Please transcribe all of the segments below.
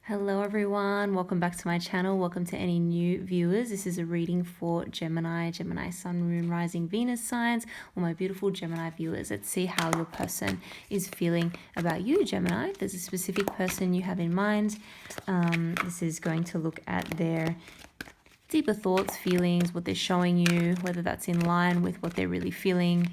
Hello everyone, welcome back to my channel. Welcome to any new viewers. This is a reading for Gemini Sun, Moon, Rising, Venus signs, or my beautiful Gemini viewers. Let's see how your person is feeling about you, Gemini. If there's a specific person you have in mind, this is going to look at their deeper thoughts, feelings, what they're showing you, whether that's in line with what they're really feeling,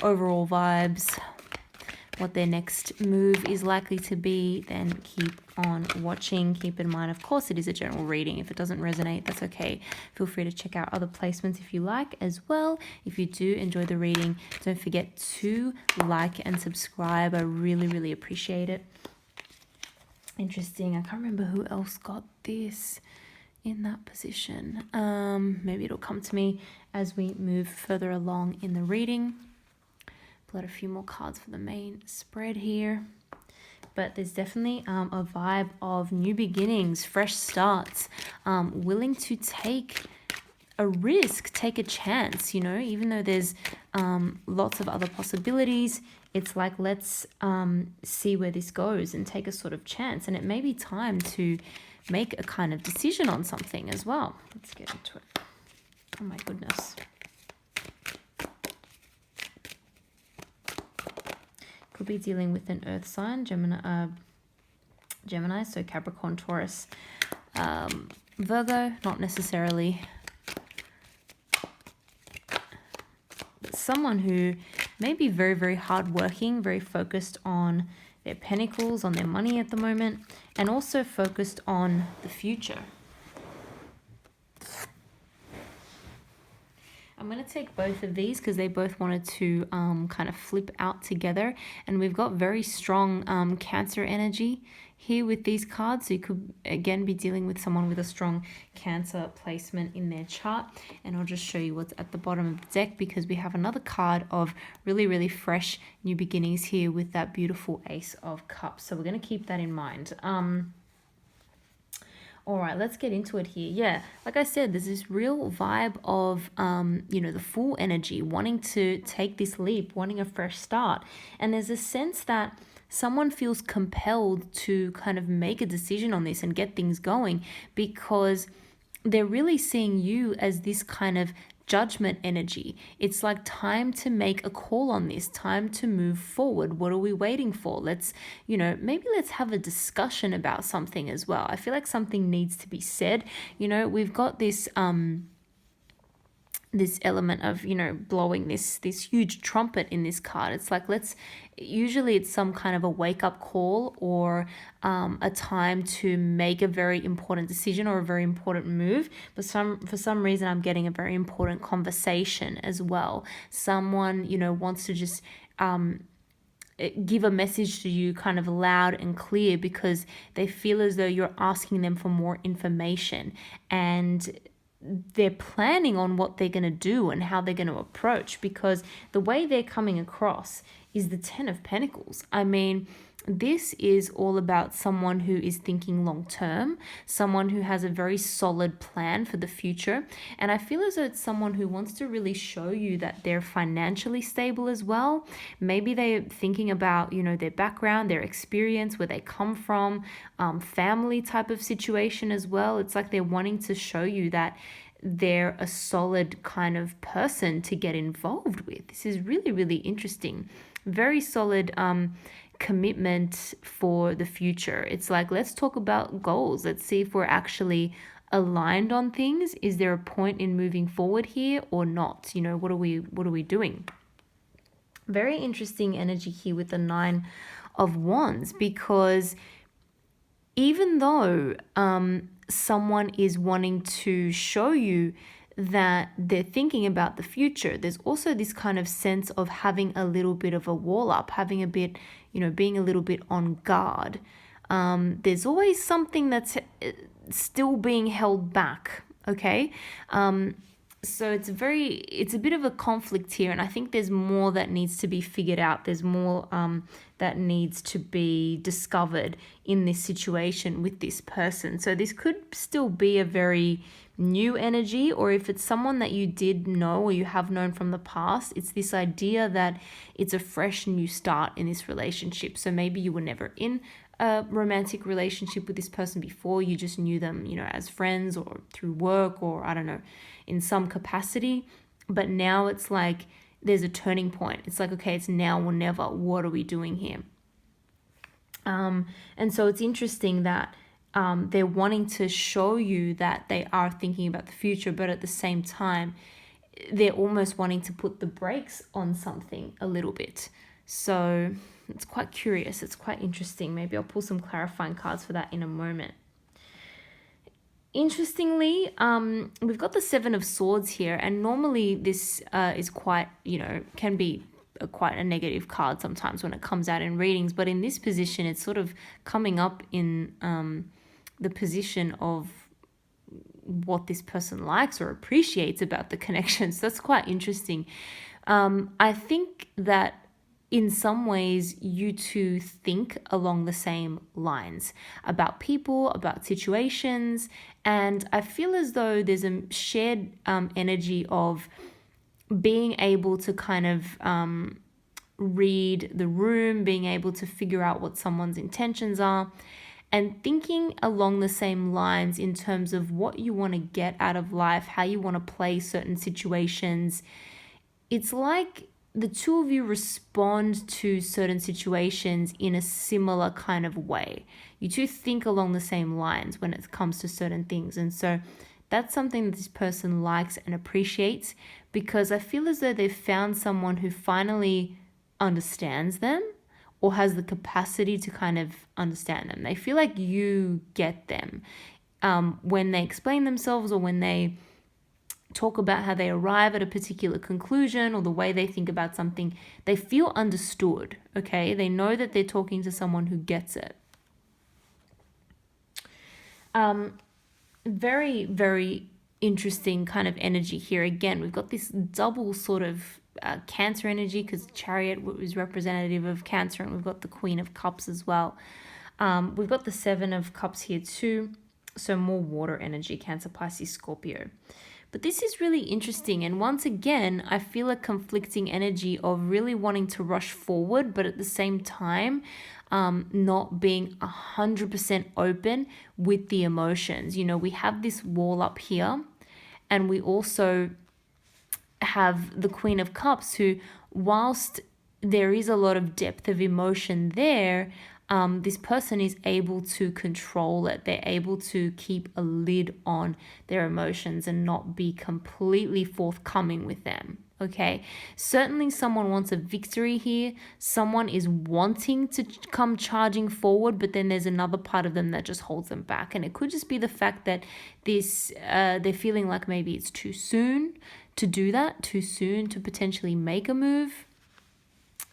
overall vibes, what their next move is likely to be. Then keep on watching. Keep in mind, of course, it is a general reading. If it doesn't resonate, that's okay. Feel free to check out other placements if you like as well. If you do enjoy the reading, don't forget to like and subscribe. I really appreciate it. Interesting. I can't remember who else got this in that position. Maybe it'll come to me as we move further along in the reading. Pull out a few more cards for the main spread here. But there's definitely a vibe of new beginnings, fresh starts, willing to take a risk, take a chance, you know, even though there's lots of other possibilities. It's like, let's see where this goes and take a sort of chance. And it may be time to make a kind of decision on something as well. Let's get into it. Oh my goodness. Could be dealing with an earth sign, Gemini, so Capricorn, Taurus, Virgo, not necessarily. But someone who may be very hardworking, very focused on their pentacles, on their money at the moment, and also focused on the future. I'm going to take both of these because they both wanted to kind of flip out together. And we've got very strong Cancer energy here with these cards. So you could, again, be dealing with someone with a strong Cancer placement in their chart. And I'll just show you what's at the bottom of the deck because we have another card of really fresh new beginnings here with that beautiful Ace of Cups. So we're going to keep that in mind. All right, let's get into it here. Yeah, like I said, there's this real vibe of, you know, the full energy, wanting to take this leap, wanting a fresh start. And there's a sense that someone feels compelled to kind of make a decision on this and get things going because they're really seeing you as this kind of judgment energy. It's like time to make a call on this, time to move forward. What are we waiting for? Let's, you know, maybe let's have a discussion about something as well. I feel like something needs to be said. You know, we've got this this element of, you know, blowing this huge trumpet in this card. It's like, usually it's some kind of a wake-up call or a time to make a very important decision or a very important move. But for some reason I'm getting a very important conversation as well. Someone, you know, wants to just give a message to you kind of loud and clear because they feel as though you're asking them for more information, and they're planning on what they're going to do and how they're going to approach, because the way they're coming across is the Ten of Pentacles. I mean, this is all about someone who is thinking long term, someone who has a very solid plan for the future. And I feel as though it's someone who wants to really show you that they're financially stable as well. Maybe they're thinking about, you know, their background, their experience, where they come from, family type of situation as well. It's like they're wanting to show you that they're a solid kind of person to get involved with. This is really interesting. Very solid commitment for the future. It's like, let's talk about goals. Let's see if we're actually aligned on things. Is there a point in moving forward here or not? You know, what are we doing? Very interesting energy here with the Nine of Wands, because even though someone is wanting to show you that they're thinking about the future, there's also this kind of sense of having a little bit of a wall up, having a bit, you know, being a little bit on guard. There's always something that's still being held back, okay? So it's a bit of a conflict here, and I think there's more that needs to be figured out. There's more that needs to be discovered in this situation with this person. So this could still be a very new energy, or if it's someone that you did know or you have known from the past, it's this idea that it's a fresh new start in this relationship. So maybe you were never in a romantic relationship with this person before. You just knew them, as friends or through work or I don't know, in some capacity. But now it's like there's a turning point. It's like, okay, it's now or never. What are we doing here? And so it's interesting that they're wanting to show you that they are thinking about the future, but at the same time, they're almost wanting to put the brakes on something a little bit. So it's quite curious. It's quite interesting. Maybe I'll pull some clarifying cards for that in a moment. Interestingly, we've got the Seven of Swords here, and normally this is quite, can be quite a negative card sometimes when it comes out in readings, but in this position, it's sort of coming up in the position of what this person likes or appreciates about the connection. So that's quite interesting. I think that in some ways you two think along the same lines about people, about situations, and I feel as though there's a shared energy of being able to kind of read the room, being able to figure out what someone's intentions are, and thinking along the same lines in terms of what you want to get out of life, how you want to play certain situations. It's like the two of you respond to certain situations in a similar kind of way. You two think along the same lines when it comes to certain things. And so that's something that this person likes and appreciates, because I feel as though they've found someone who finally understands them or has the capacity to kind of understand them. They feel like you get them when they explain themselves or when they talk about how they arrive at a particular conclusion or the way they think about something. They feel understood, okay? They know that they're talking to someone who gets it. Very, very interesting kind of energy here. Again, we've got this double sort of Cancer energy, because Chariot is representative of Cancer, and we've got the Queen of Cups as well. We've got the Seven of Cups here too, so more water energy, Cancer, Pisces, Scorpio. But this is really interesting, and once again, I feel a conflicting energy of really wanting to rush forward, but at the same time, not being 100% open with the emotions. We have this wall up here, and we also have the Queen of Cups, who, whilst there is a lot of depth of emotion there, this person is able to control it. They're able to keep a lid on their emotions and not be completely forthcoming with them. Okay, certainly someone wants a victory here. Someone is wanting to come charging forward, but then there's another part of them that just holds them back. And it could just be the fact that they're feeling like maybe it's too soon to do that, too soon to potentially make a move.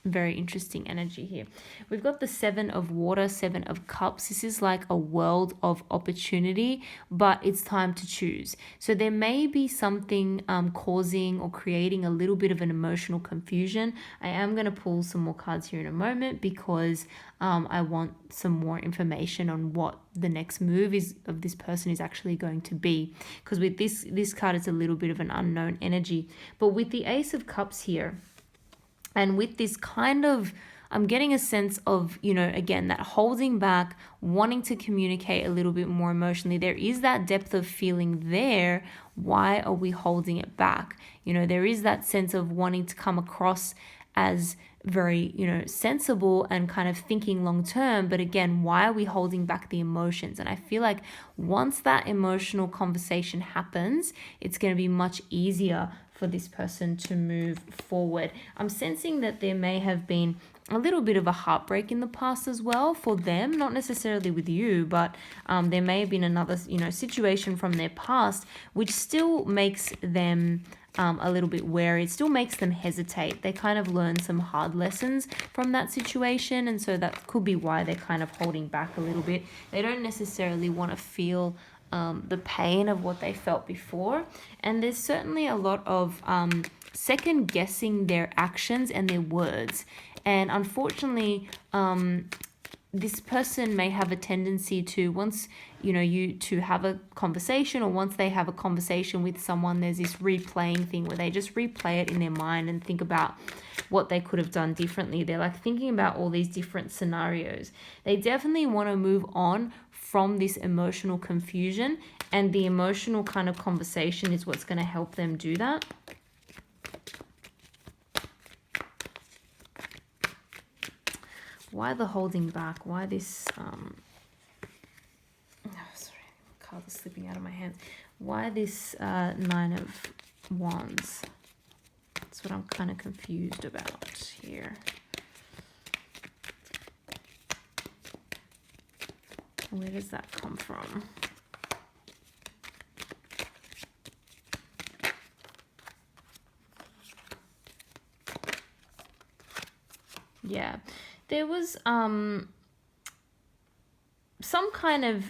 Very interesting energy here. We've got the Seven of Water, Seven of Cups. This is like a world of opportunity, but it's time to choose. So there may be something causing or creating a little bit of an emotional confusion. I am going to pull some more cards here in a moment, because I want some more information on what the next move is of this person is actually going to be. Because with this card, it's a little bit of an unknown energy. But with the Ace of Cups here, and with this kind of, I'm getting a sense of, again, that holding back, wanting to communicate a little bit more emotionally. There is that depth of feeling there. Why are we holding it back? There is that sense of wanting to come across as very, sensible and kind of thinking long term. But again, why are we holding back the emotions? And I feel like once that emotional conversation happens, it's going to be much easier for this person to move forward. I'm sensing that there may have been a little bit of a heartbreak in the past as well for them, not necessarily with you, but there may have been another, situation from their past, which still makes them a little bit wary. It still makes them hesitate. They kind of learn some hard lessons from that situation, and so that could be why they're kind of holding back a little bit. They don't necessarily want to feel the pain of what they felt before, and there's certainly a lot of second guessing their actions and their words. And unfortunately, this person may have a tendency to, once you to have a conversation, or once they have a conversation with someone, there's this replaying thing where they just replay it in their mind and think about what they could have done differently. They're like thinking about all these different scenarios. They definitely want to move on from this emotional confusion, and the emotional kind of conversation is what's going to help them do that. Why the holding back? Why this sorry, cards are slipping out of my hands. Why this Nine of Wands? That's what I'm kind of confused about here. Where does that come from? Yeah, there was some kind of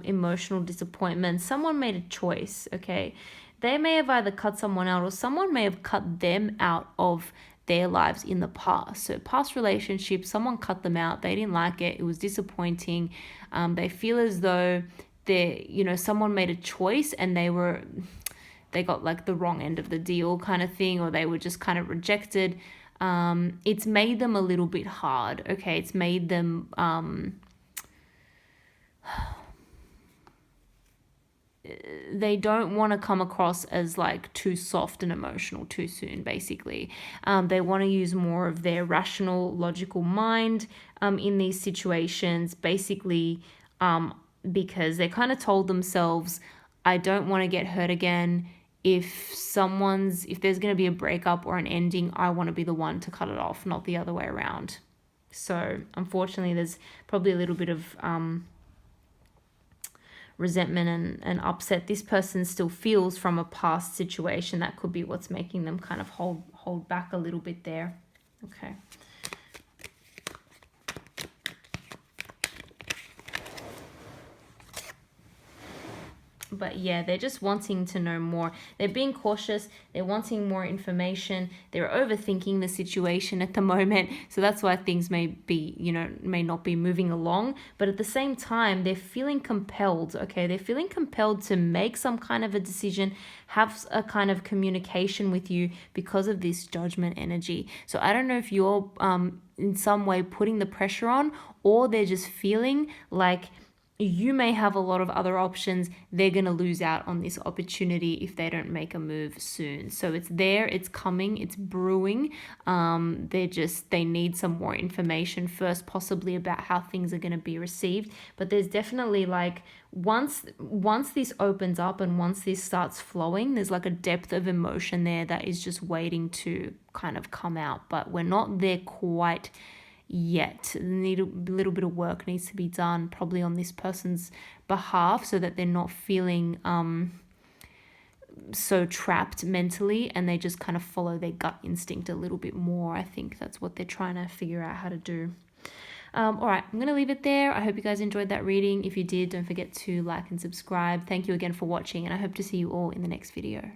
emotional disappointment. Someone made a choice, okay? They may have either cut someone out, or someone may have cut them out of their lives in the past. So past relationships, someone cut them out. They didn't like it. It was disappointing. They feel as though someone made a choice and they got like the wrong end of the deal kind of thing, or they were just kind of rejected. It's made them a little bit hard, okay? It's made them they don't want to come across as like too soft and emotional too soon, basically. They want to use more of their rational, logical mind in these situations, basically, because they kind of told themselves, I don't want to get hurt again. If there's going to be a breakup or an ending, I want to be the one to cut it off, not the other way around. So unfortunately, there's probably a little bit of resentment and upset this person still feels from a past situation. That could be what's making them kind of hold back a little bit there. Okay. But yeah, they're just wanting to know more. They're being cautious. They're wanting more information. They're overthinking the situation at the moment. So that's why things may not be moving along. But at the same time, they're feeling compelled, okay? They're feeling compelled to make some kind of a decision, have a kind of communication with you because of this Judgment energy. So I don't know if you're in some way putting the pressure on, or they're just feeling like you may have a lot of other options. They're going to lose out on this opportunity if they don't make a move soon. So it's there, it's coming, it's brewing. They need some more information first, possibly about how things are going to be received. But there's definitely like, once this opens up and once this starts flowing, there's like a depth of emotion there that is just waiting to kind of come out. But we're not there quite yet. A little bit of work needs to be done probably on this person's behalf, so that they're not feeling so trapped mentally, and they just kind of follow their gut instinct a little bit more. I think that's what they're trying to figure out how to do. All right, I'm going to leave it there. I hope you guys enjoyed that reading. If you did, don't forget to like and subscribe. Thank you again for watching, and I hope to see you all in the next video.